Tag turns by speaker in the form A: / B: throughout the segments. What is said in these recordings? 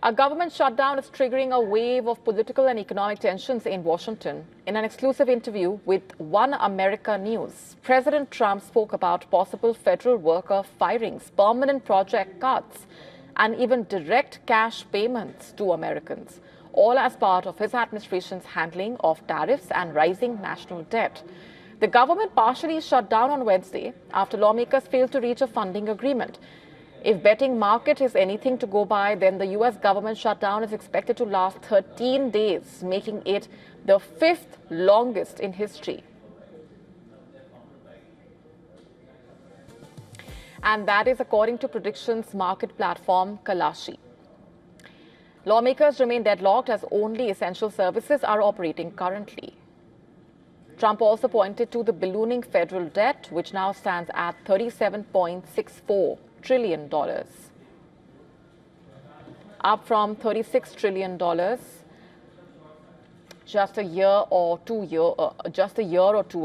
A: A government shutdown is triggering a wave of political and economic tensions in Washington. In an exclusive interview with One America News, President Trump spoke about possible federal worker firings, permanent project cuts, and even direct cash payments to Americans, all as part of his administration's handling of tariffs and rising national debt. The government partially shut down on Wednesday after lawmakers failed to reach a funding agreement. If betting market is anything to go by, then the U.S. government shutdown is expected to last 13 days, making it the fifth longest in history. And that is according to predictions market platform Kalashi. Lawmakers remain deadlocked as only essential services are operating currently. Trump also pointed to the ballooning federal debt, which now stands at $37.64 trillion, up from $36 trillion just a year or two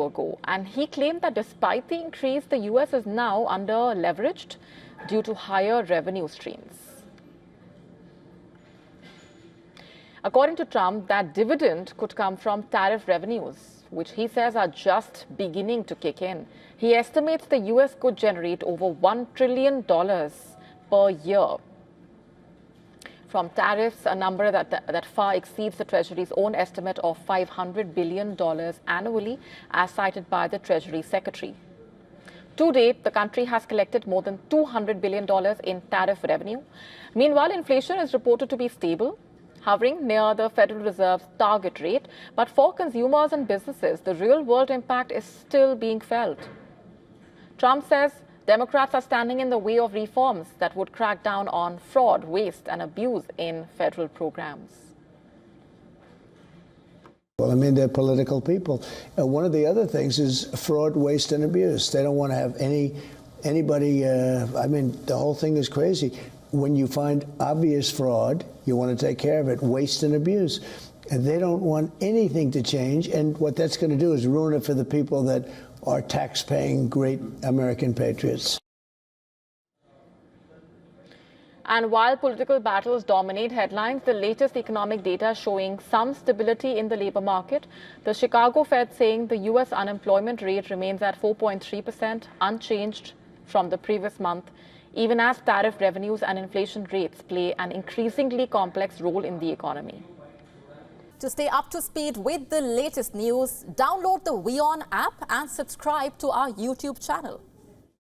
A: ago. And he claimed that despite the increase, the U.S. is now under-leveraged due to higher revenue streams. According to Trump, that dividend could come from tariff revenues, which he says are just beginning to kick in. He estimates the U.S. could generate over $1 trillion per year from tariffs, a number that far exceeds the Treasury's own estimate of $500 billion annually, as cited by the Treasury Secretary. To date, the country has collected more than $200 billion in tariff revenue. Meanwhile, inflation is reported to be stable, hovering near the Federal Reserve's target rate. But for consumers and businesses, the real-world impact is still being felt. Trump says Democrats are standing in the way of reforms that would crack down on fraud, waste, and abuse in federal programs.
B: Well, I mean, they're political people. One of the other things is fraud, waste, and abuse. They don't want to have anybody. I mean, the whole thing is crazy. When you find obvious fraud, you want to take care of it, waste and abuse. And they don't want anything to change. And what that's going to do is ruin it for the people that are tax-paying great American patriots.
A: And while political battles dominate headlines, the latest economic data showing some stability in the labor market. The Chicago Fed saying the U.S. unemployment rate remains at 4.3%, unchanged from the previous month, even as tariff revenues and inflation rates play an increasingly complex role in the economy.
C: To stay up to speed with the latest news, download the WION app and subscribe to our YouTube channel.